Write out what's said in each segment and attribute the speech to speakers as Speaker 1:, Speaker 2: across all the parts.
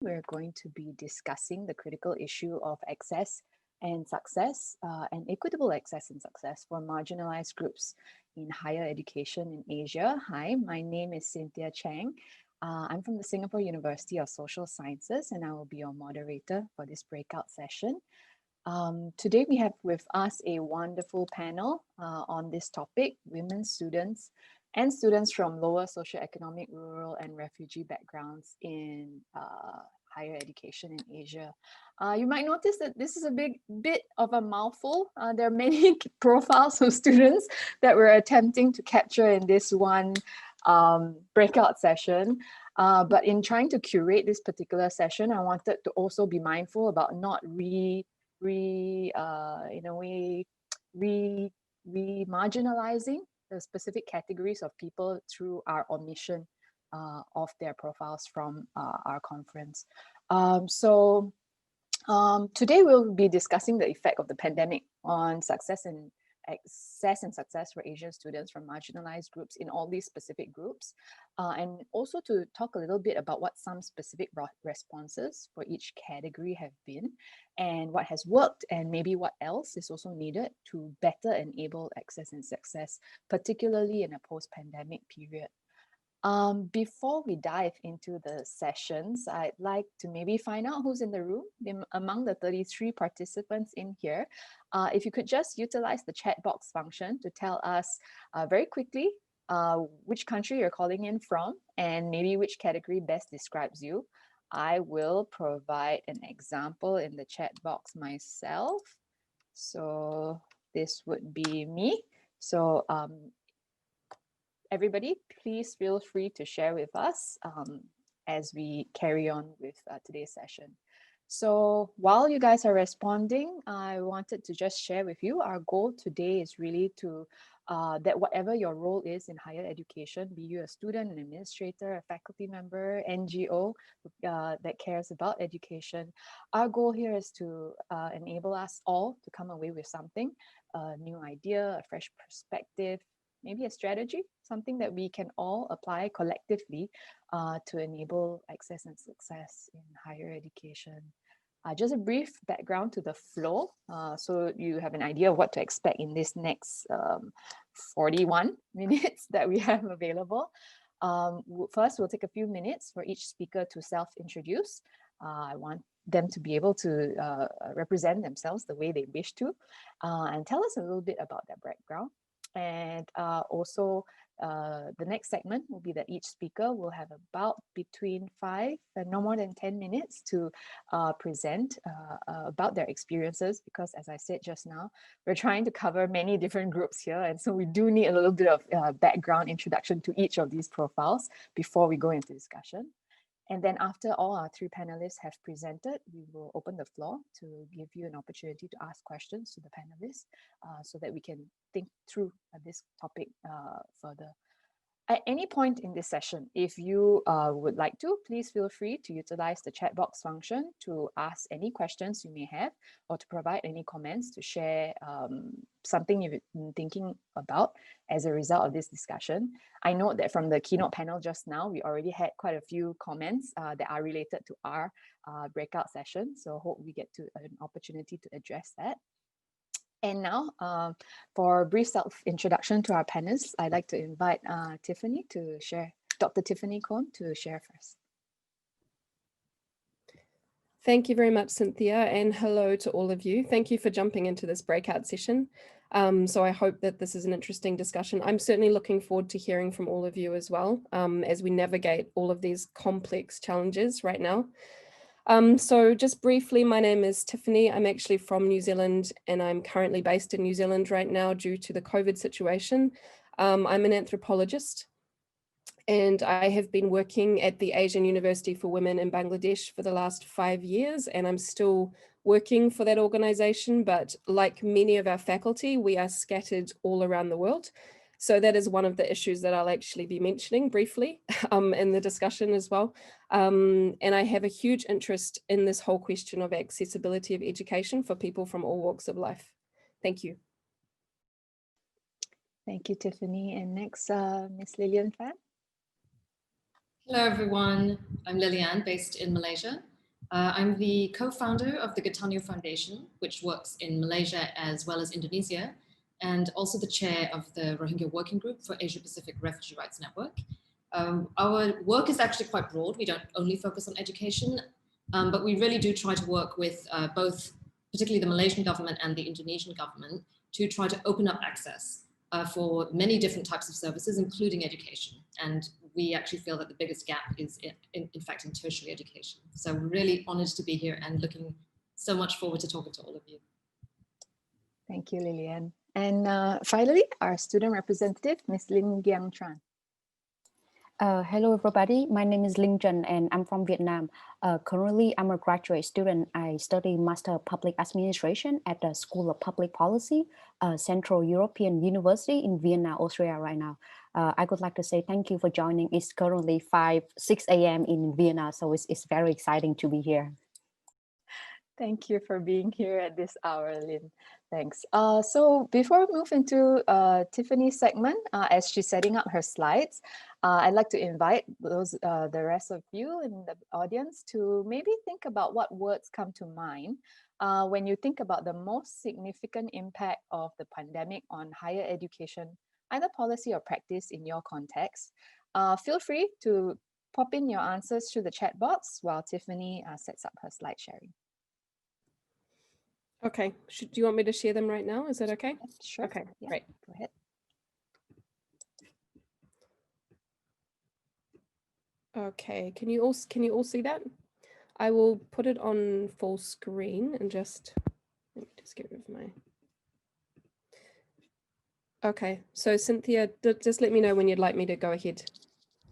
Speaker 1: we're going to be discussing the critical issue of access and success and equitable access and success for marginalized groups in higher education in Asia. Hi, my name is Cynthia Chang. I'm from the Singapore University of Social Sciences, and I will be your moderator for this breakout session. Today we have with us a wonderful panel on this topic, women students and students from lower socioeconomic, rural and refugee backgrounds in higher education in Asia. You might notice that this is a bit of a mouthful. There are many profiles of students that we're attempting to capture in this one breakout session. But in trying to curate this particular session, I wanted to also be mindful about not marginalizing the specific categories of people through our omission of their profiles from our conference. Today we'll be discussing the effect of the pandemic on success and success for Asian students from marginalized groups in all these specific groups, and also to talk a little bit about what some specific responses for each category have been and what has worked and maybe what else is also needed to better enable access and success, particularly in a post-pandemic period. Before we dive into the sessions, I'd like to maybe find out who's in the room among the 33 participants in here. If you could just utilize the chat box function to tell us very quickly which country you're calling in from and maybe which category best describes you. I will provide an example in the chat box myself. So this would be me. So everybody, please feel free to share with us as we carry on with today's session. So while you guys are responding, I wanted to just share with you, our goal today is really to, that whatever your role is in higher education, be you a student, an administrator, a faculty member, NGO that cares about education, our goal here is to enable us all to come away with something, a new idea, a fresh perspective, maybe a strategy, something that we can all apply collectively to enable access and success in higher education. Just a brief background to the flow, so you have an idea of what to expect in this next 41 minutes that we have available. First, we'll take a few minutes for each speaker to self-introduce. I want them to be able to represent themselves the way they wish to, and tell us a little bit about their background. And also the next segment will be that each speaker will have about between 5 and no more than 10 minutes to present about their experiences, because as I said just now, we're trying to cover many different groups here, and so we do need a little bit of background introduction to each of these profiles before we go into discussion. And then after all our three panelists have presented, we will open the floor to give you an opportunity to ask questions to the panelists so that we can think through this topic further. At any point in this session, if you would like to, please feel free to utilize the chat box function to ask any questions you may have, or to provide any comments to share something you've been thinking about as a result of this discussion. I note that from the keynote panel just now, we already had quite a few comments that are related to our breakout session. So hope we get to an opportunity to address that. And now, for a brief self-introduction to our panelists, I'd like to invite Tiffany to share, Dr. Tiffany Kohn to share first.
Speaker 2: Thank you very much, Cynthia, and hello to all of you. Thank you for jumping into this breakout session. So I hope that this is an interesting discussion. I'm certainly looking forward to hearing from all of you as well, as we navigate all of these complex challenges right now. So just briefly, my name is Tiffany. I'm actually from New Zealand, and I'm currently based in New Zealand right now due to the COVID situation. I'm an anthropologist, and I have been working at the Asian University for Women in Bangladesh for the last 5 years, and I'm still working for that organization. But like many of our faculty, we are scattered all around the world. So that is one of the issues that I'll actually be mentioning briefly in the discussion as well. And I have a huge interest in this whole question of accessibility of education for people from all walks of life. Thank you.
Speaker 1: Thank you, Tiffany. And next, Ms. Lillian Fan.
Speaker 3: Hello, everyone. I'm Liliane, based in Malaysia. I'm the co-founder of the Gatanyo Foundation, which works in Malaysia as well as Indonesia, and also the chair of the Rohingya Working Group for Asia Pacific Refugee Rights Network. Our work is actually quite broad. We don't only focus on education, but we really do try to work with both, particularly the Malaysian government and the Indonesian government, to try to open up access for many different types of services, including education. And we actually feel that the biggest gap is in fact in tertiary education. So we're really honored to be here and looking so much forward to talking to all of you.
Speaker 1: Thank you, Liliane. And finally, our student representative, Ms. Linh Giang Tran.
Speaker 4: Hello, everybody. My name is Linh Trần and I'm from Vietnam. Currently, I'm a graduate student. I study Master of Public Administration at the School of Public Policy, Central European University in Vienna, Austria right now. I would like to say thank you for joining. It's currently 6 a.m. in Vienna, so it's very exciting to be here.
Speaker 1: Thank you for being here at this hour, Lynn. Thanks. So before we move into Tiffany's segment, as she's setting up her slides, I'd like to invite the rest of you in the audience to maybe think about what words come to mind when you think about the most significant impact of the pandemic on higher education, either policy or practice in your context. Feel free to pop in your answers through the chat box while Tiffany sets up her slide sharing.
Speaker 2: Okay, do you want me to share them right now? Is that okay?
Speaker 1: Sure.
Speaker 2: Okay,
Speaker 1: yeah.
Speaker 2: great.
Speaker 1: Go ahead.
Speaker 2: Okay, can you all see that? I will put it on full screen and let me just get rid of my. Okay, so Cynthia, just let me know when you'd like me to go ahead.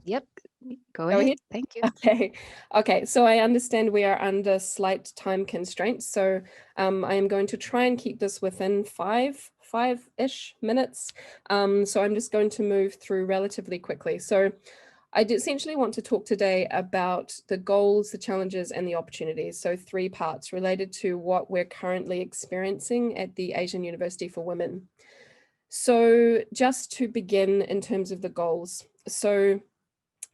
Speaker 1: Yep, go ahead. Thank you.
Speaker 2: Okay. So I understand we are under slight time constraints. So I am going to try and keep this within five-ish minutes. So I'm just going to move through relatively quickly. So I essentially want to talk today about the goals, the challenges, and the opportunities. So 3 parts related to what we're currently experiencing at the Asian University for Women. So just to begin in terms of the goals. So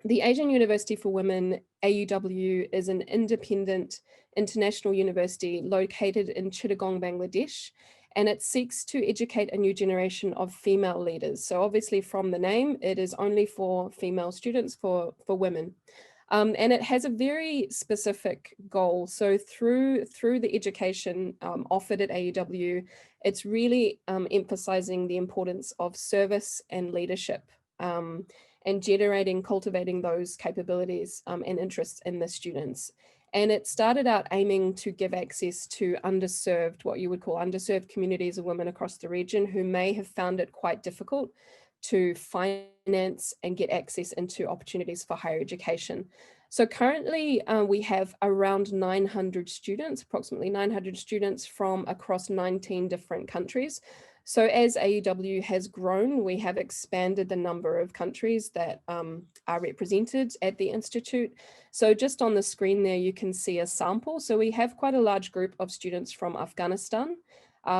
Speaker 2: the Asian University for Women, AUW, is an independent international university located in Chittagong, Bangladesh, and it seeks to educate a new generation of female leaders. So obviously from the name, it is only for female students, for women. And it has a very specific goal. So through the education offered at AUW, it's really emphasizing the importance of service and leadership. And cultivating those capabilities and interests in the students. And it started out aiming to give access to what you would call underserved communities of women across the region who may have found it quite difficult to finance and get access into opportunities for higher education. So currently we have around 900 students, approximately 900 students from across 19 different countries. So as AUW has grown, we have expanded the number of countries that are represented at the Institute. So just on the screen there, you can see a sample. So we have quite a large group of students from Afghanistan.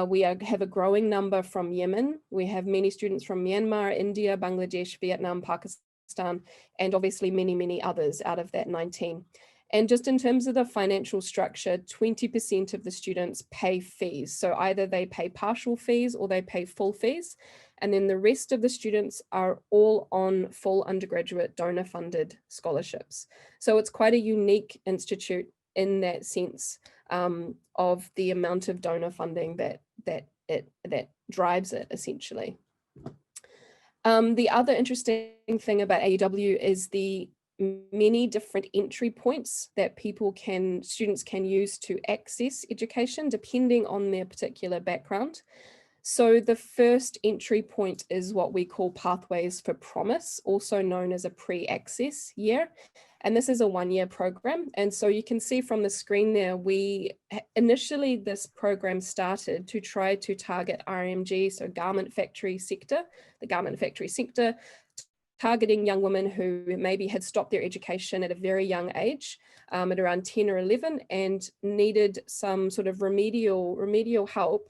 Speaker 2: We have a growing number from Yemen. We have many students from Myanmar, India, Bangladesh, Vietnam, Pakistan, and obviously many, many others out of that 19. And just in terms of the financial structure, 20% of the students pay fees. So either they pay partial fees or they pay full fees. And then the rest of the students are all on full undergraduate donor funded scholarships. So it's quite a unique institute in that sense of the amount of donor funding that drives it essentially. The other interesting thing about AUW is the many different entry points that students can use to access education depending on their particular background. So the first entry point is what we call Pathways for Promise, also known as a pre-access year. And this is a 1-year program. And so you can see from the screen there, initially this program started to try to target RMG, so the garment factory sector, targeting young women who maybe had stopped their education at a very young age, at around 10 or 11, and needed some sort of remedial help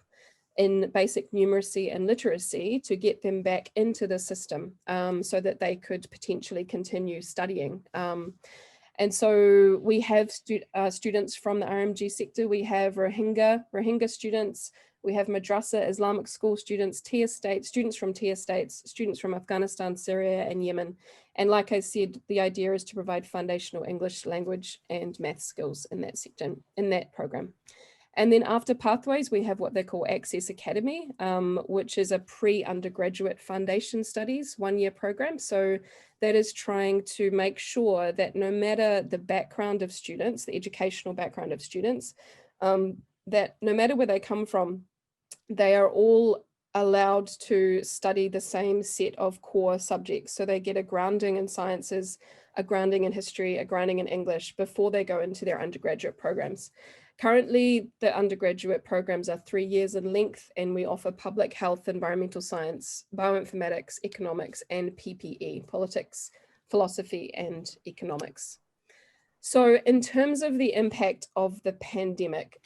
Speaker 2: in basic numeracy and literacy to get them back into the system so that they could potentially continue studying. And so we have students from the RMG sector. We have Rohingya students. We have madrasa, Islamic school students, tea estates, students from tea estates, students from Afghanistan, Syria, and Yemen. And like I said, the idea is to provide foundational English language and math skills in that section, in that program. And then after Pathways, we have what they call Access Academy, which is a pre-undergraduate foundation studies one-year program. So that is trying to make sure that no matter the background of students, the educational background of students, that no matter where they come from, they are all allowed to study the same set of core subjects. So they get a grounding in sciences, a grounding in history, a grounding in English before they go into their undergraduate programs. Currently, the undergraduate programs are 3 years in length, and we offer public health, environmental science, bioinformatics, economics, and PPE, politics, philosophy, and economics. So in terms of the impact of the pandemic,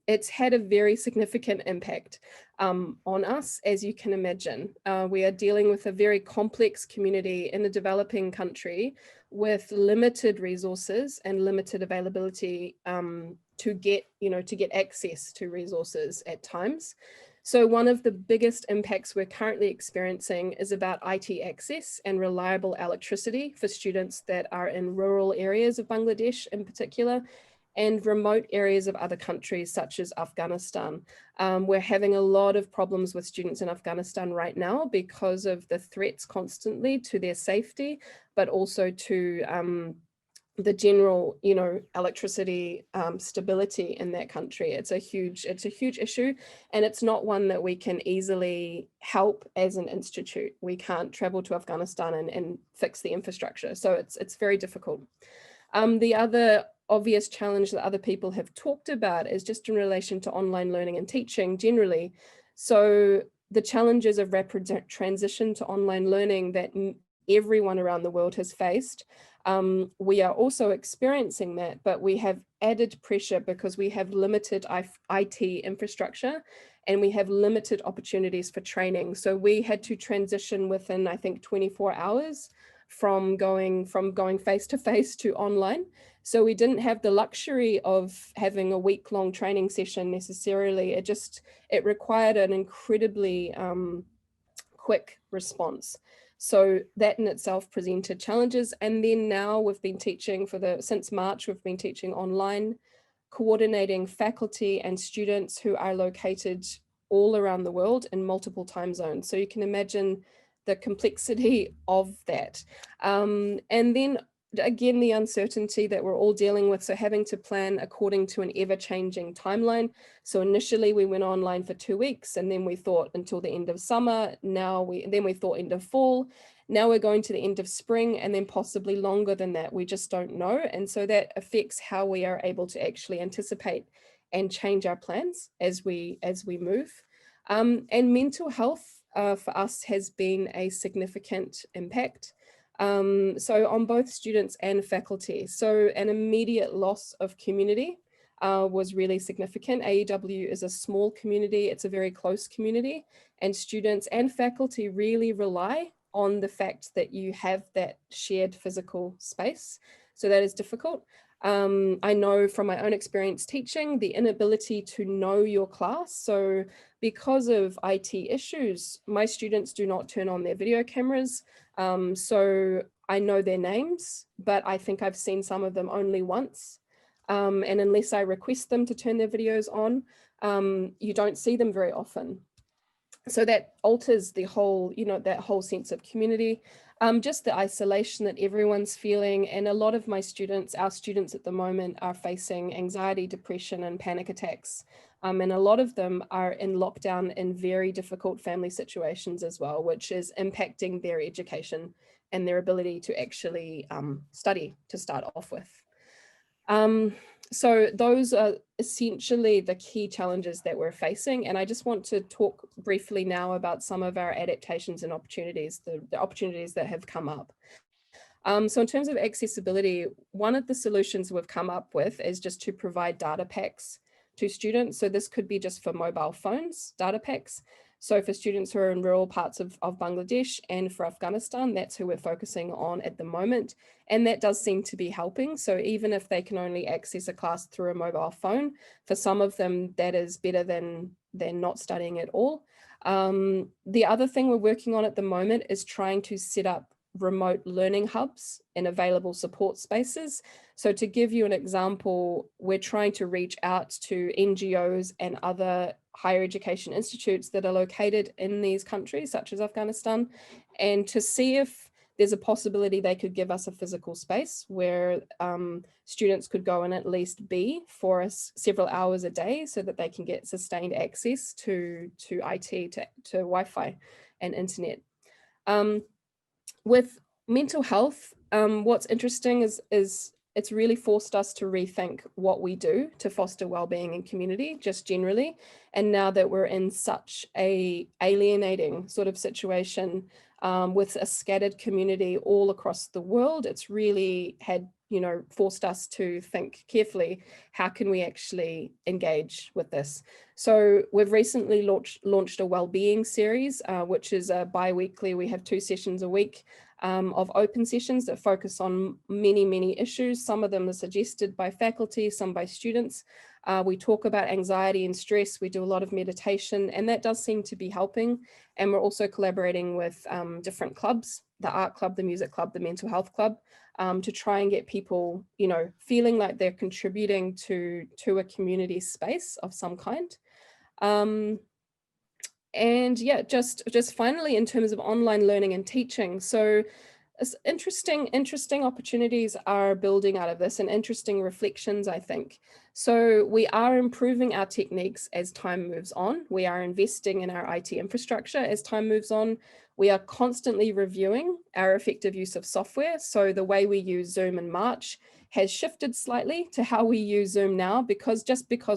Speaker 2: it's had a very significant impact on us, as you can imagine. We are dealing with a very complex community in a developing country with limited resources and limited availability to get access to resources at times. So one of the biggest impacts we're currently experiencing is about IT access and reliable electricity for students that are in rural areas of Bangladesh in particular, and remote areas of other countries such as Afghanistan. We're having a lot of problems with students in Afghanistan right now because of the threats constantly to their safety, but also to the general, electricity stability in that country. It's a huge issue, and it's not one that we can easily help as an institute. We can't travel to Afghanistan and fix the infrastructure, so it's very difficult. The other obvious challenge that other people have talked about is just in relation to online learning and teaching generally. So the challenges of rapid transition to online learning that everyone around the world has faced. We are also experiencing that, but we have added pressure because we have limited IT infrastructure and we have limited opportunities for training. So we had to transition within, I think, 24 hours from going face to face to online. So we didn't have the luxury of having a week-long training session necessarily. It required an incredibly quick response. So that in itself presented challenges. And then now we've been teaching since March, we've been teaching online, coordinating faculty and students who are located all around the world in multiple time zones. So you can imagine the complexity of that. And then again, the uncertainty that we're all dealing with. So having to plan according to an ever-changing timeline. So initially we went online for 2 weeks, and then we thought until the end of summer. Then we thought end of fall. Now we're going to the end of spring, and then possibly longer than that. We just don't know. And so that affects how we are able to actually anticipate and change our plans as we move. And mental health for us has been a significant impact. So on both students and faculty. So an immediate loss of community was really significant. AEW is a small community, it's a very close community, and students and faculty really rely on the fact that you have that shared physical space. So that is difficult. I know from my own experience teaching, the inability to know your class. So because of IT issues, my students do not turn on their video cameras. So I know their names, but I think I've seen some of them only once. And unless I request them to turn their videos on, you don't see them very often. So that alters the whole, that whole sense of community, just the isolation that everyone's feeling. And a lot of our students at the moment are facing anxiety, depression, and panic attacks. And a lot of them are in lockdown in very difficult family situations as well, which is impacting their education and their ability to actually study to start off with. So those are essentially the key challenges that we're facing. And I just want to talk briefly now about some of our adaptations and opportunities, the opportunities that have come up. So in terms of accessibility, one of the solutions we've come up with is just to provide data packs to students. So this could be just for mobile phones, data packs. So for students who are in rural parts of Bangladesh and for Afghanistan, that's who we're focusing on at the moment. And that does seem to be helping. So even if they can only access a class through a mobile phone, for some of them, that is better than not studying at all. The other thing we're working on at the moment is trying to set up remote learning hubs and available support spaces. So to give you an example, we're trying to reach out to NGOs and other higher education institutes that are located in these countries, such as Afghanistan, and to see if there's a possibility they could give us a physical space where students could go and at least be for us several hours a day so that they can get sustained access to IT, to Wi-Fi and internet. With mental health, what's interesting is it's really forced us to rethink what we do to foster well-being in community, just generally. And now that we're in such a alienating sort of situation with a scattered community all across the world, it's really had, forced us to think carefully, how can we actually engage with this? So we've recently launched a wellbeing series, which is a bi-weekly. We have 2 sessions a week of open sessions that focus on many issues. Some of them are suggested by faculty, some by students. We talk about anxiety and stress. We do a lot of meditation, and that does seem to be helping. And we're also collaborating with different clubs, the art club, the music club, the mental health club, to try and get people, feeling like they're contributing to a community space of some kind. And yeah, just finally, in terms of online learning and teaching, so interesting opportunities are building out of this, and interesting reflections, I think. So we are improving our techniques as time moves on. We are investing in our IT infrastructure as time moves on. We are constantly reviewing our effective use of software. So the way we use Zoom in March has shifted slightly to how we use Zoom now, because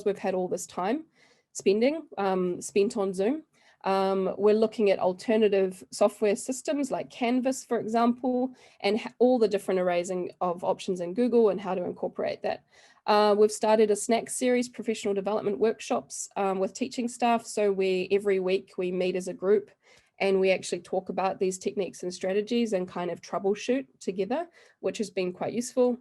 Speaker 2: we've had all this time spent on Zoom. We're looking at alternative software systems like Canvas, for example, and all the different arrays of options in Google and how to incorporate that. We've started a snack series, professional development workshops with teaching staff. So every week we meet as a group and we actually talk about these techniques and strategies and kind of troubleshoot together, which has been quite useful.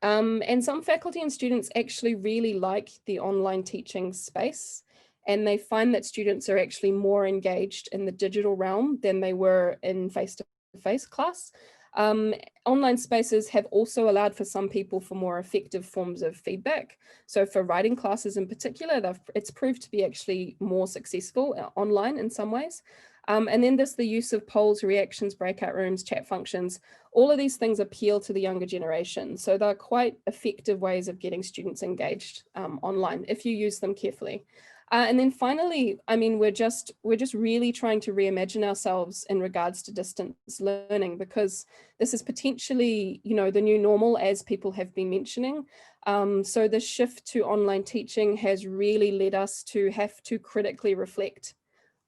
Speaker 2: And some faculty and students actually really like the online teaching space, and they find that students are actually more engaged in the digital realm than they were in face-to-face class. Online spaces have also allowed for some people for more effective forms of feedback. So for writing classes in particular, it's proved to be actually more successful online in some ways. And then there's the use of polls, reactions, breakout rooms, chat functions. All of these things appeal to the younger generation. So they're quite effective ways of getting students engaged online if you use them carefully. And then finally, I mean, we're just really trying to reimagine ourselves in regards to distance learning, because this is potentially, the new normal, as people have been mentioning. So the shift to online teaching has really led us to have to critically reflect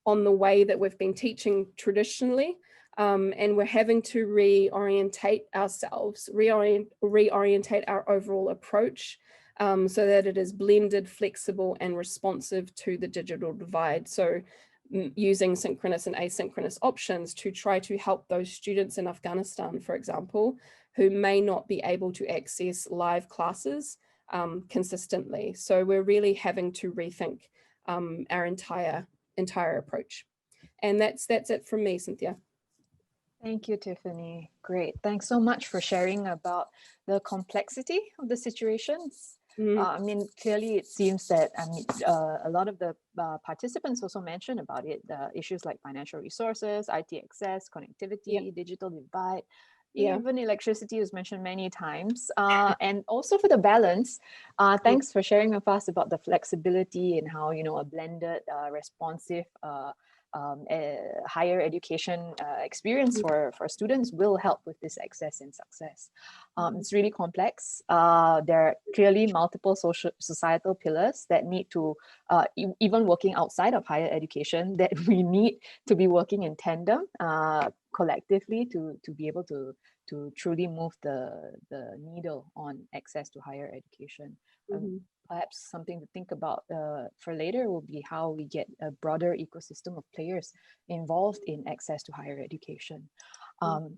Speaker 2: on the way that we've been teaching traditionally. And we're having to reorientate ourselves, reorientate our overall approach, so that it is blended, flexible, and responsive to the digital divide. So using synchronous and asynchronous options to try to help those students in Afghanistan, for example, who may not be able to access live classes consistently. So we're really having to rethink our entire approach. And that's it from me, Cynthia.
Speaker 1: Thank you, Tiffany. Great. Thanks so much for sharing about the complexity of the situations. I mean, clearly it seems that a lot of the participants also mentioned about it, issues like financial resources, IT access, connectivity, digital divide, even electricity was mentioned many times. And also for the balance, thanks for sharing with us about the flexibility and how, a blended, responsive, higher education experience for students will help with this access and success. It's really complex. There are clearly multiple societal pillars that need to, even working outside of higher education, that we need to be working in tandem collectively to be able to to truly move the needle on access to higher education. Perhaps something to think about for later will be how we get a broader ecosystem of players involved in access to higher education.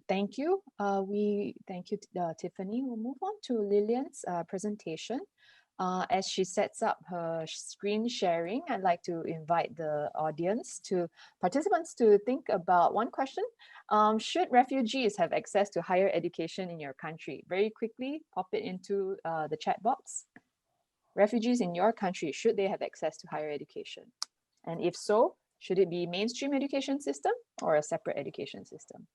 Speaker 1: Thank you. Thank you, Tiffany. We'll move on to Lillian's presentation. As she sets up her screen sharing, I'd like to invite the participants to think about one question. Should refugees have access to higher education in your country? Very quickly, pop it into the chat box. Refugees in your country, should they have access to higher education? And if so, should it be mainstream education system or a separate education system?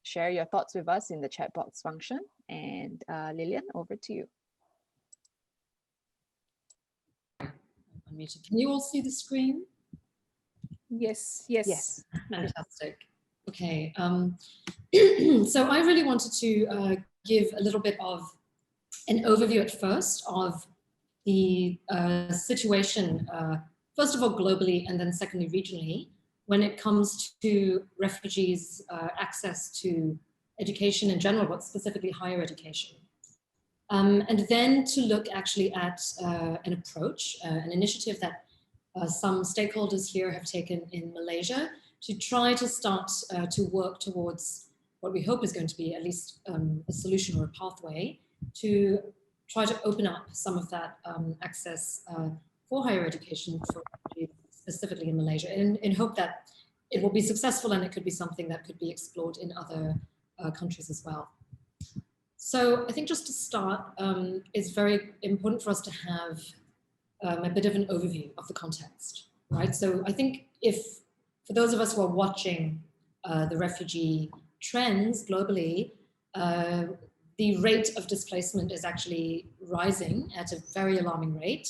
Speaker 1: Share your thoughts with us in the chat box function. And Lillian, over to you.
Speaker 3: Unmuted. Can you all see the screen?
Speaker 2: Yes.
Speaker 3: Fantastic. Okay. So I really wanted to give a little bit of an overview at first of the situation, first of all, globally, and then secondly, regionally, when it comes to refugees' access to education in general, but specifically higher education. And then to look actually at an approach, an initiative that some stakeholders here have taken in Malaysia to try to start to work towards what we hope is going to be at least a solution or a pathway to try to open up some of that access for higher education for specifically in Malaysia, in hope that it will be successful and it could be something that could be explored in other countries as well. So I think just to start, it's very important for us to have a bit of an overview of the context, right? So I think for those of us who are watching the refugee trends globally, the rate of displacement is actually rising at a very alarming rate.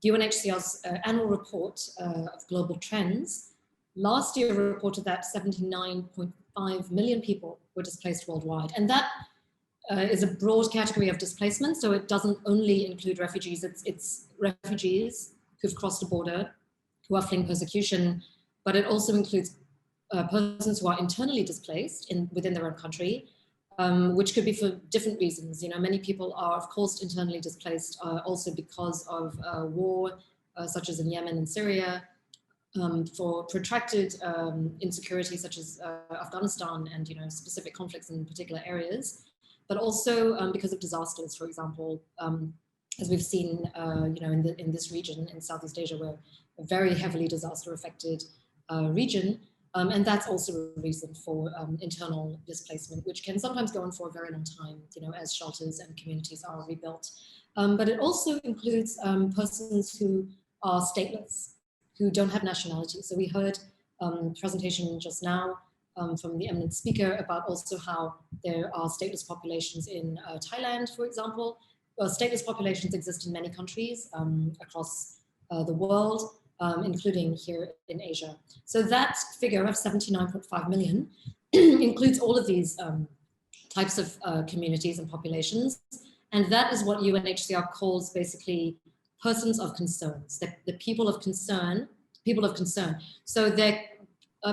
Speaker 3: UNHCR's annual report of global trends last year reported that 79.5 million people were displaced worldwide. And that is a broad category of displacement. So it doesn't only include refugees, it's refugees who've crossed a border, who are fleeing persecution, but it also includes persons who are internally displaced within their own country, which could be for different reasons. You know, many people are, of course, internally displaced also because of war, such as in Yemen and Syria, for protracted insecurity, such as Afghanistan and, you know, specific conflicts in particular areas, but also because of disasters, for example, as we've seen, you know, in this region in Southeast Asia, we're a very heavily disaster-affected region. And that's also a reason for internal displacement, which can sometimes go on for a very long time, you know, as shelters and communities are rebuilt. But it also includes persons who are stateless, who don't have nationality. So we heard a presentation just now from the eminent speaker about also how there are stateless populations in Thailand, for example. Stateless populations exist in many countries across the world, including here in Asia. So that figure of 79.5 million includes all of these types of communities and populations. And that is what UNHCR calls basically persons of concerns, the people of concern, So their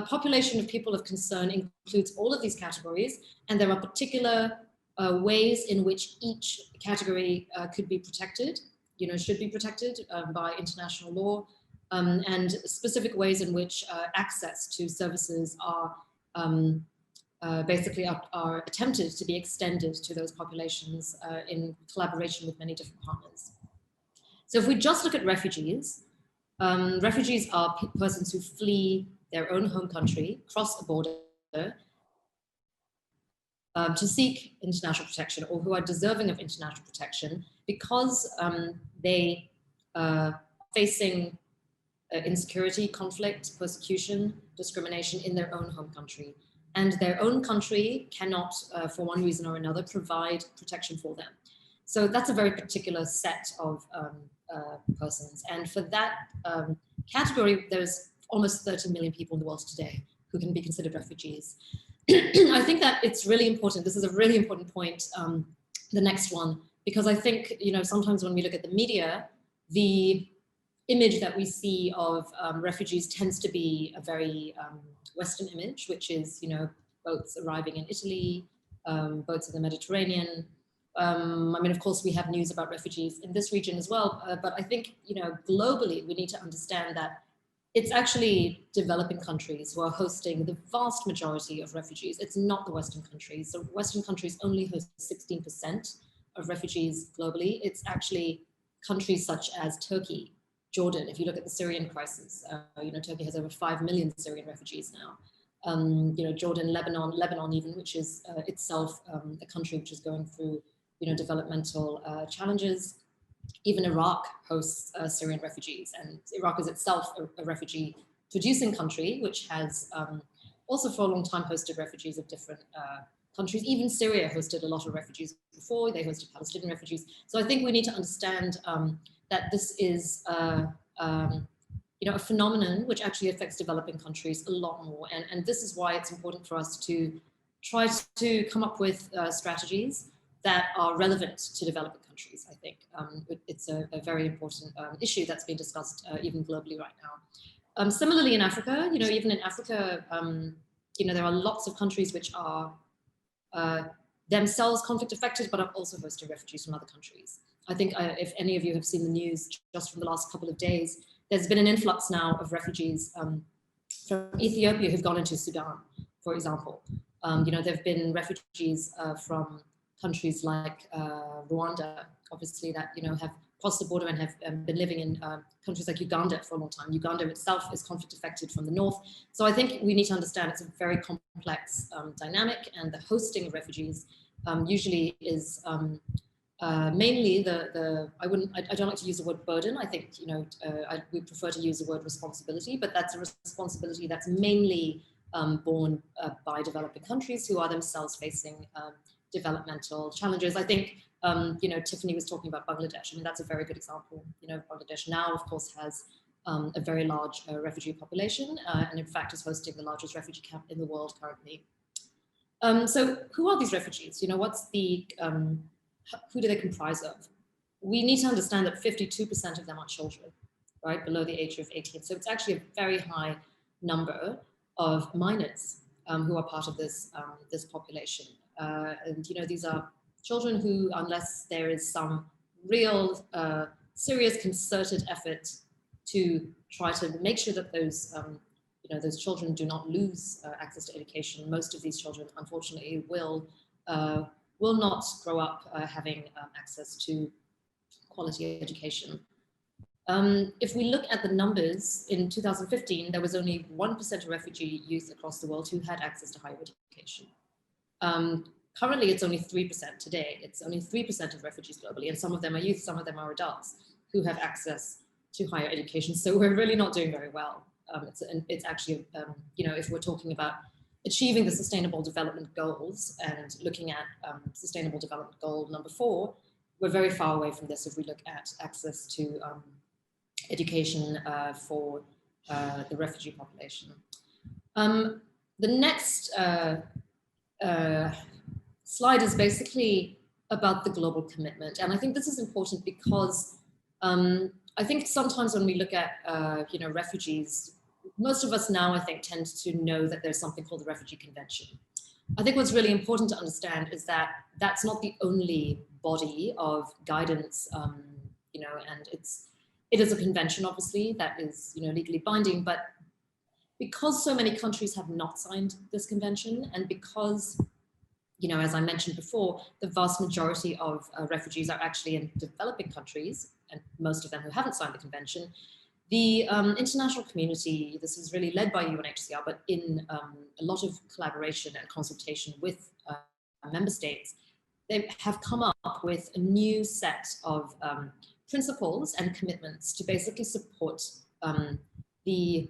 Speaker 3: population of people of concern includes all of these categories, and there are particular ways in which each category could be protected, you know, should be protected by international law, and specific ways in which access to services are basically are attempted to be extended to those populations in collaboration with many different partners. So if we just look at refugees, refugees are persons who flee their own home country, cross a border to seek international protection, or who are deserving of international protection because they are facing insecurity, conflict, persecution, discrimination in their own home country. And their own country cannot, for one reason or another, provide protection for them. So that's a very particular set of persons. And for that category, there's almost 30 million people in the world today who can be considered refugees. I think that it's really important. This is a really important point, the next one, because I think, you know, sometimes when we look at the media, the image that we see of refugees tends to be a very Western image, which is, you know, boats arriving in Italy, boats in the Mediterranean. I mean, of course, we have news about refugees in this region as well, but I think, globally, we need to understand that it's actually developing countries who are hosting the vast majority of refugees. It's not the Western countries. So Western countries only host 16% of refugees globally. It's actually countries such as Turkey, Jordan. If you look at the Syrian crisis, Turkey has over 5 million Syrian refugees now. Jordan, Lebanon even, which is itself a country which is going through, developmental challenges. Even Iraq hosts Syrian refugees, and Iraq is itself a refugee-producing country, which has also for a long time hosted refugees of different countries. Even Syria hosted a lot of refugees before. They hosted Palestinian refugees. So I think we need to understand that this is a phenomenon which actually affects developing countries a lot more. And this is why it's important for us to try to come up with strategies that are relevant to developing countries. I think it's a very important issue that's being discussed even globally right now. Similarly in Africa, even in Africa, there are lots of countries which are themselves conflict affected, but are also hosting refugees from other countries. I think if any of you have seen the news just from the last couple of days, there's been an influx now of refugees from Ethiopia who've gone into Sudan, for example. There have been refugees from countries like Rwanda, obviously, that have crossed the border and have been living in countries like Uganda for a long time. Uganda itself is conflict affected from the north. So I think we need to understand it's a very complex dynamic, and the hosting of refugees usually is mainly I don't like to use the word burden. I think, we prefer to use the word responsibility, but that's a responsibility that's mainly borne by developing countries who are themselves facing developmental challenges. I think, Tiffany was talking about Bangladesh. I mean, that's a very good example. Bangladesh now, of course, has a very large refugee population, and in fact is hosting the largest refugee camp in the world currently. So who are these refugees? Who do they comprise of? We need to understand that 52% of them are children, right, below the age of 18. So it's actually a very high number of minors who are part of this population. And these are children who, unless there is some real serious concerted effort to try to make sure that those children do not lose access to education, most of these children, unfortunately, will not grow up having access to quality education. If we look at the numbers, in 2015, there was only 1% of refugee youth across the world who had access to higher education. Currently, it's only 3% today. It's only 3% of refugees globally, and some of them are youth, some of them are adults who have access to higher education. So we're really not doing very well. It's actually, if we're talking about achieving the Sustainable Development Goals and looking at Sustainable Development Goal number 4, we're very far away from this if we look at access to education for the refugee population. The next slide is basically about the global commitment. And I think this is important because I think sometimes when we look at refugees, most of us now, I think, tend to know that there's something called the Refugee Convention. I think what's really important to understand is that that's not the only body of guidance, and it is a convention, obviously, that is legally binding, but because so many countries have not signed this convention, and because, as I mentioned before, the vast majority of refugees are actually in developing countries, and most of them who haven't signed the convention, the international community, this is really led by UNHCR, but in a lot of collaboration and consultation with member states, they have come up with a new set of principles and commitments to basically support the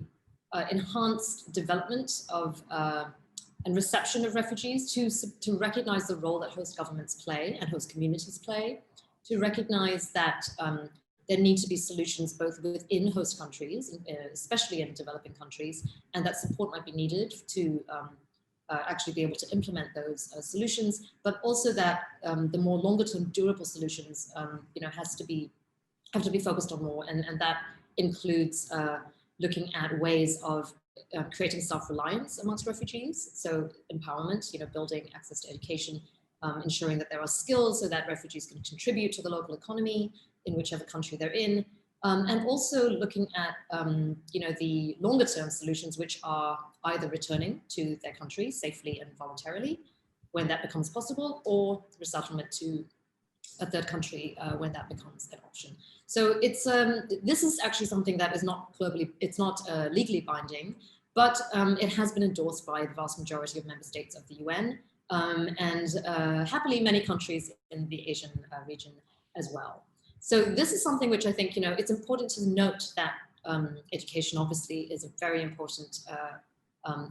Speaker 3: enhanced development of and reception of refugees, to recognize the role that host governments play and host communities play, to recognize that there need to be solutions both within host countries, especially in developing countries, and that support might be needed to actually be able to implement those solutions, but also that the more longer-term durable solutions, have to be focused on more, and that includes looking at ways of creating self-reliance amongst refugees, so empowerment, building access to education, ensuring that there are skills so that refugees can contribute to the local economy in whichever country they're in, and also looking at the longer term solutions, which are either returning to their country safely and voluntarily when that becomes possible, or resettlement to a third country when that becomes an option. So it's this is actually something that is not legally binding, but it has been endorsed by the vast majority of member states of the UN, and happily many countries in the Asian region as well. So this is something which I think, it's important to note that education obviously is a very important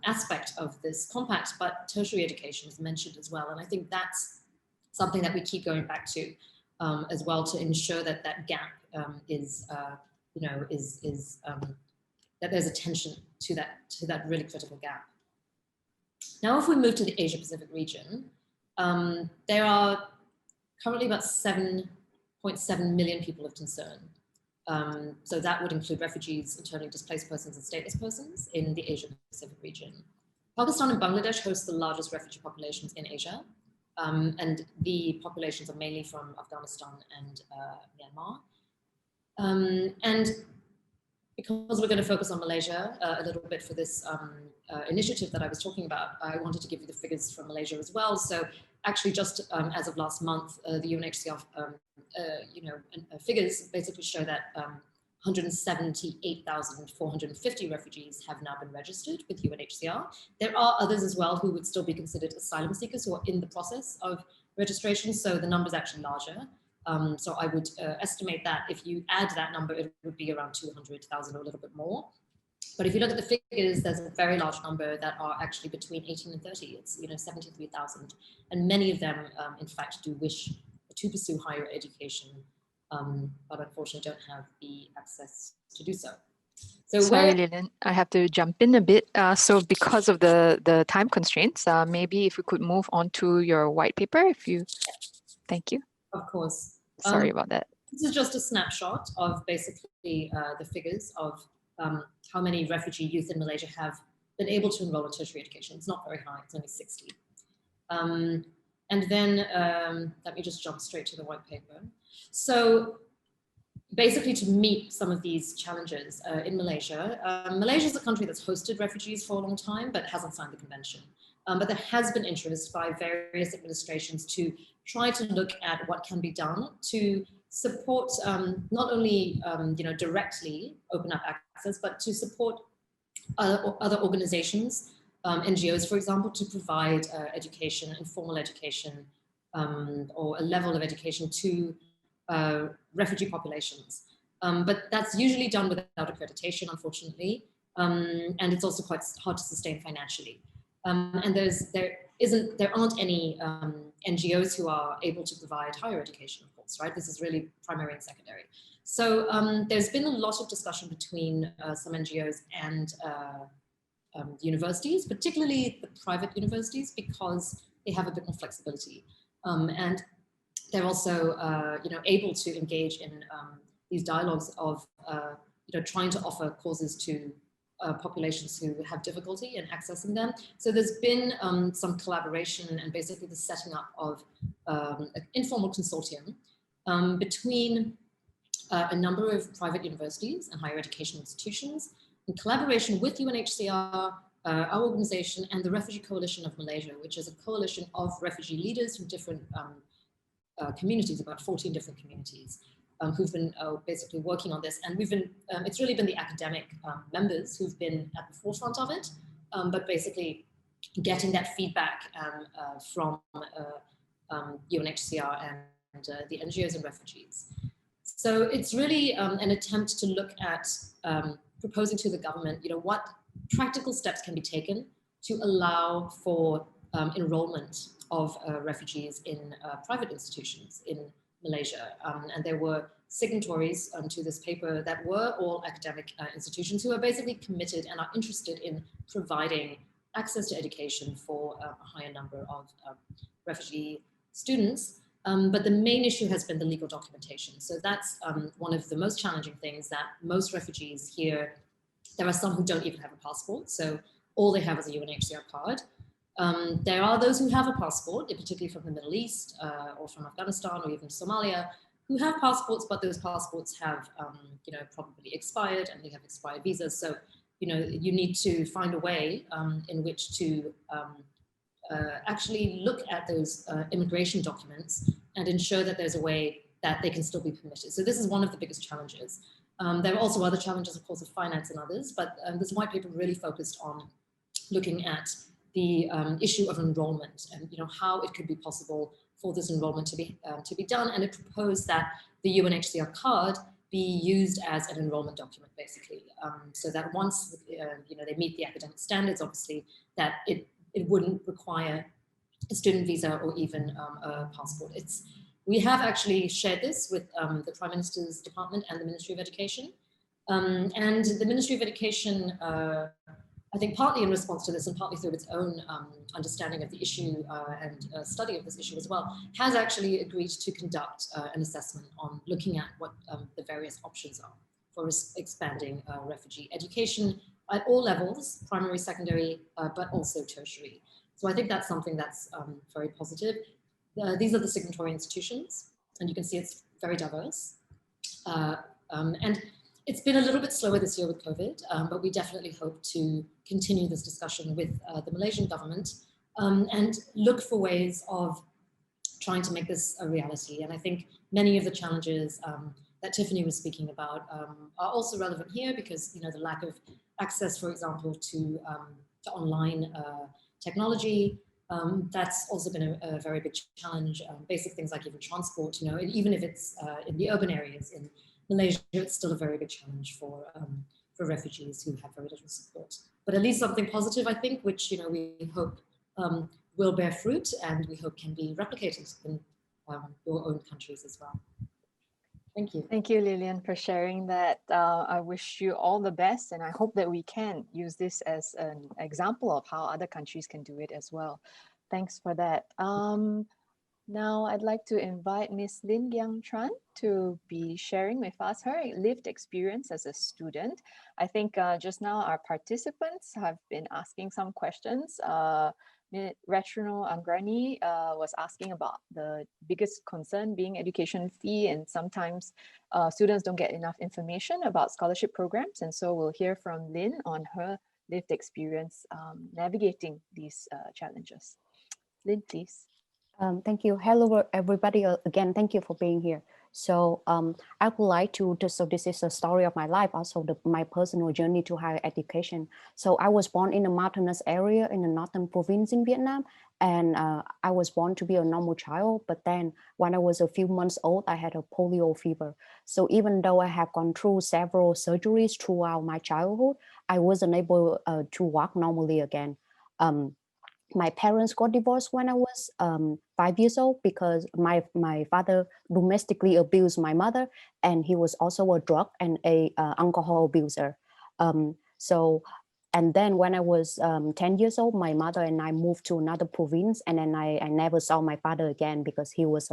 Speaker 3: aspect of this compact, but tertiary education is mentioned as well. And I think that's something that we keep going back to as well, to ensure that that gap that there's attention to that really critical gap. Now, if we move to the Asia Pacific region, there are currently about 7.7 million people of concern. So that would include refugees, internally displaced persons, and stateless persons in the Asia Pacific region. Pakistan and Bangladesh host the largest refugee populations in Asia. And the populations are mainly from Afghanistan and Myanmar. And because we're going to focus on Malaysia a little bit for this initiative that I was talking about, I wanted to give you the figures from Malaysia as well. So actually just as of last month, the UNHCR figures basically show that 178,450 refugees have now been registered with UNHCR. There are others as well who would still be considered asylum seekers who are in the process of registration, so the number is actually larger. So I would estimate that if you add that number, it would be around 200,000 or a little bit more. But if you look at the figures, there's a very large number that are actually between 18 and 30. It's 73,000, and many of them, in fact, do wish to pursue higher education, but unfortunately don't have the access to do so. So
Speaker 1: sorry, Lillian, I have to jump in a bit. So because of the time constraints, maybe if we could move on to your white paper, thank you.
Speaker 3: Of course.
Speaker 1: Sorry about that.
Speaker 3: This is just a snapshot of basically the figures of how many refugee youth in Malaysia have been able to enroll in tertiary education. It's not very high, it's only 60. And then let me just jump straight to the white paper. So basically to meet some of these challenges in Malaysia, Malaysia is a country that's hosted refugees for a long time, but hasn't signed the convention. But there has been interest by various administrations to try to look at what can be done to support not only directly open up access, but to support other organizations, NGOs, for example, to provide education, informal education, or a level of education to refugee populations. But that's usually done without accreditation, unfortunately, and it's also quite hard to sustain financially. And there aren't any NGOs who are able to provide higher education, of course, right? This is really primary and secondary. So there's been a lot of discussion between some NGOs and universities, particularly the private universities, because they have a bit more flexibility. And they're also able to engage in these dialogues of trying to offer courses to populations who have difficulty in accessing them. So there's been some collaboration and basically the setting up of an informal consortium between a number of private universities and higher education institutions in collaboration with UNHCR, our organization, and the Refugee Coalition of Malaysia, which is a coalition of refugee leaders from different communities, about 14 different communities, who've been basically working on this. And we've been, it's really been the academic members who've been at the forefront of it, but basically getting that feedback from UNHCR and the NGOs and refugees. So it's really an attempt to look at proposing to the government, what practical steps can be taken to allow for enrollment of refugees in private institutions in Malaysia. And there were signatories to this paper that were all academic institutions who are basically committed and are interested in providing access to education for a higher number of refugee students. But the main issue has been the legal documentation. So that's one of the most challenging things that most refugees here There are some who don't even have a passport, so all they have is a UNHCR card. There are those who have a passport, particularly from the Middle East or from Afghanistan or even Somalia, who have passports, but those passports have, probably expired, and they have expired visas. So, you need to find a way in which to actually look at those immigration documents and ensure that there's a way that they can still be permitted. So this is one of the biggest challenges. There are also other challenges, of course, of finance and others, but this white paper really focused on looking at the issue of enrollment and how it could be possible for this enrollment to be done. And it proposed that the UNHCR card be used as an enrollment document, basically, so that once they meet the academic standards, obviously, that it wouldn't require a student visa or even a passport. We have actually shared this with the Prime Minister's Department and the Ministry of Education. And the Ministry of Education, I think partly in response to this and partly through its own understanding of the issue and study of this issue as well, has actually agreed to conduct an assessment on looking at what the various options are for expanding refugee education at all levels, primary, secondary, but also tertiary. So I think that's something that's very positive. These are the signatory institutions, and you can see it's very diverse. And it's been a little bit slower this year with COVID, but we definitely hope to continue this discussion with the Malaysian government and look for ways of trying to make this a reality. And I think many of the challenges that Tiffany was speaking about are also relevant here because, the lack of access, for example, to online technology, that's also been a very big challenge. Basic things like even transport, even if it's in the urban areas in Malaysia, it's still a very big challenge for refugees who have very little support. But at least something positive, I think, which we hope will bear fruit and we hope can be replicated in your own countries as well. Thank you.
Speaker 1: Thank you, Lillian, for sharing that. I wish you all the best, and I hope that we can use this as an example of how other countries can do it as well. Thanks for that. Now I'd like to invite Ms. Lin Yang Tran to be sharing with us her lived experience as a student. I think just now our participants have been asking some questions. Retro Angrani was asking about the biggest concern being education fee, and sometimes students don't get enough information about scholarship programs. And so we'll hear from Lynn on her lived experience navigating these challenges. Lynn, please.
Speaker 4: Thank you. Hello, everybody. Again, thank you for being here. So I would like to, so this is a story of my life, also my personal journey to higher education. So I was born in a mountainous area in the northern province in Vietnam, and I was born to be a normal child. But then when I was a few months old, I had a polio fever. So even though I have gone through several surgeries throughout my childhood, I wasn't able to walk normally again. My parents got divorced when I was 5 years old because my father domestically abused my mother, and he was also a drug and a alcohol abuser. And then when I was 10 years old, my mother and I moved to another province, and then I never saw my father again because he was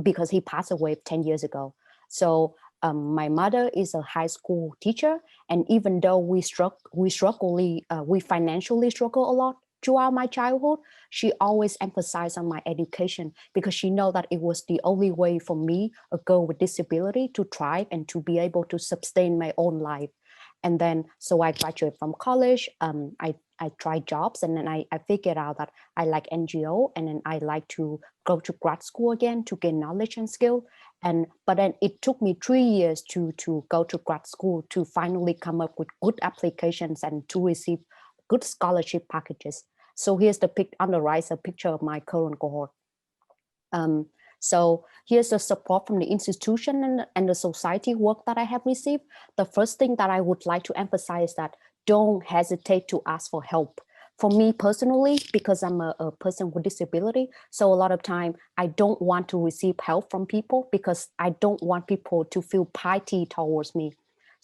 Speaker 4: because he passed away 10 years ago. So my mother is a high school teacher, and even though we financially struggle a lot throughout my childhood, she always emphasized on my education because she know that it was the only way for me, a girl with disability, to thrive and to be able to sustain my own life. And then, so I graduated from college. I tried jobs, and then I figured out that I like NGO, and then I like to go to grad school again to gain knowledge and skill. But then it took me 3 years to go to grad school to finally come up with good applications and to receive good scholarship packages. So here's the on the right, a picture of my current cohort. So here's the support from the institution and the society work that I have received. The first thing that I would like to emphasize is that don't hesitate to ask for help. For me personally, because I'm a person with disability, so a lot of time I don't want to receive help from people because I don't want people to feel piety towards me.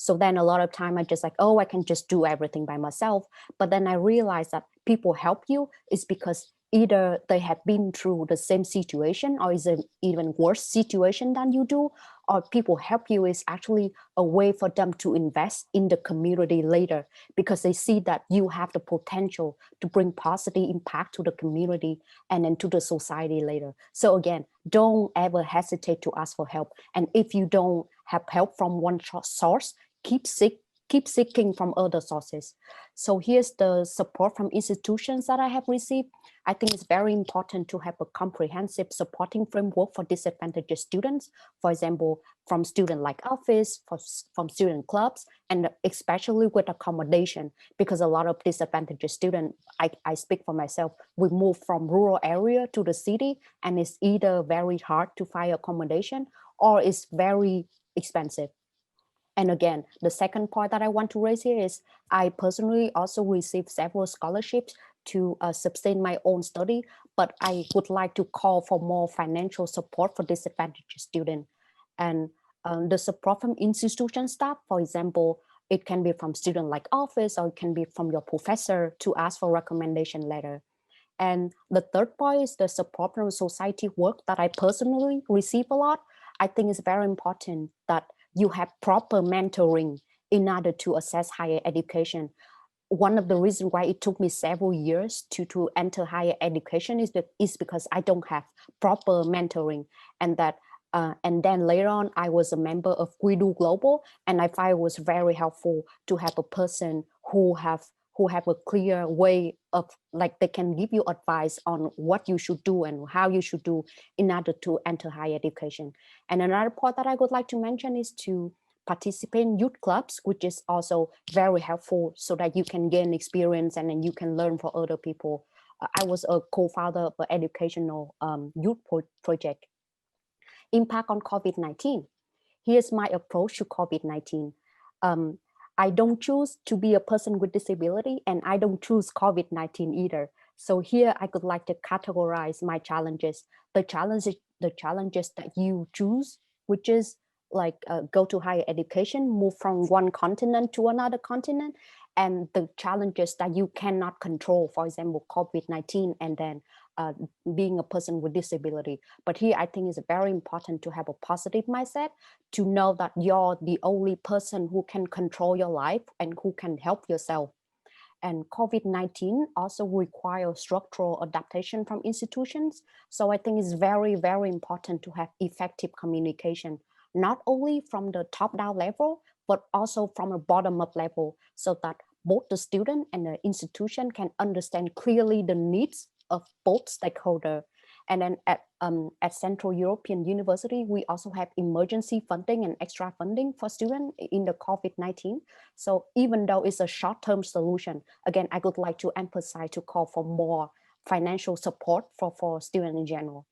Speaker 4: So then a lot of time I just like, oh, I can just do everything by myself. But then I realized that people help you is because either they have been through the same situation or is an even worse situation than you do, or people help you is actually a way for them to invest in the community later, because they see that you have the potential to bring positive impact to the community and then to the society later. So again, don't ever hesitate to ask for help. And if you don't have help from one source, keep seeking from other sources. So here's the support from institutions that I have received. I think it's very important to have a comprehensive supporting framework for disadvantaged students. For example, from student like office, from student clubs, and especially with accommodation, because a lot of disadvantaged students, I speak for myself, we move from rural area to the city, and it's either very hard to find accommodation or it's very expensive. And again, the second point that I want to raise here is I personally also received several scholarships to sustain my own study, but I would like to call for more financial support for disadvantaged students. And the support from institution staff, for example, it can be from student like office, or it can be from your professor to ask for recommendation letter. And the third point is the support from society work that I personally receive a lot. I think it's very important that you have proper mentoring in order to access higher education. One of the reasons why it took me several years to enter higher education is because I don't have proper mentoring, and that and then later on I was a member of We Do Global, and I find it was very helpful to have a person who have a clear way of, like, they can give you advice on what you should do and how you should do in order to enter higher education. And another part that I would like to mention is to participate in youth clubs, which is also very helpful so that you can gain experience and then you can learn from other people. I was a co-founder of an educational youth project. Impact on COVID-19. Here's my approach to COVID-19. I don't choose to be a person with disability, and I don't choose COVID-19 either. So here I would like to categorize my challenges. The challenges that you choose, which is like go to higher education, move from one continent to another continent, and the challenges that you cannot control, for example, COVID-19, and then being a person with disability. But here I think it's very important to have a positive mindset, to know that you're the only person who can control your life and who can help yourself. And COVID-19 also requires structural adaptation from institutions. So I think it's very, very important to have effective communication, not only from the top-down level, but also from a bottom-up level, so that both the student and the institution can understand clearly the needs of both stakeholders. And then at Central European University, we also have emergency funding and extra funding for students in the COVID-19. So even though it's a short-term solution, again, I would like to emphasize to call for more financial support for students in general.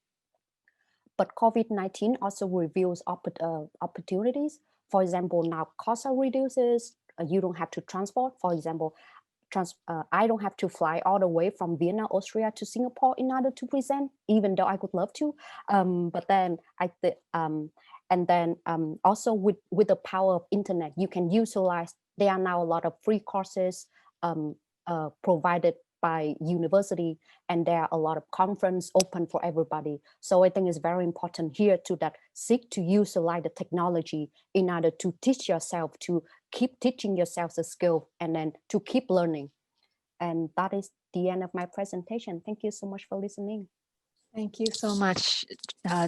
Speaker 4: But COVID-19 also reveals opportunities. For example, now costs are reduces, you don't have to transport. For example, I don't have to fly all the way from Vienna, Austria to Singapore in order to present, even though I would love to. But then also with the power of internet, you can utilize, there are now a lot of free courses provided by university, and there are a lot of conference open for everybody. So I think it's very important here to that seek to utilize the technology in order to teach yourself, to keep teaching yourself the skill, and then to keep learning. And that is the end of my presentation. Thank you so much for listening.
Speaker 1: Thank you so much,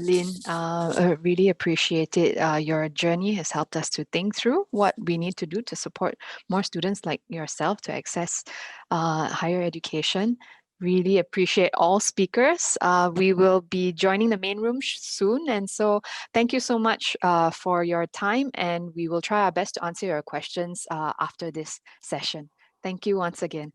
Speaker 1: Lynn. I really appreciate it. Your journey has helped us to think through what we need to do to support more students like yourself to access higher education. Really appreciate all speakers. We will be joining the main room soon. And so thank you so much for your time. And we will try our best to answer your questions after this session. Thank you once again.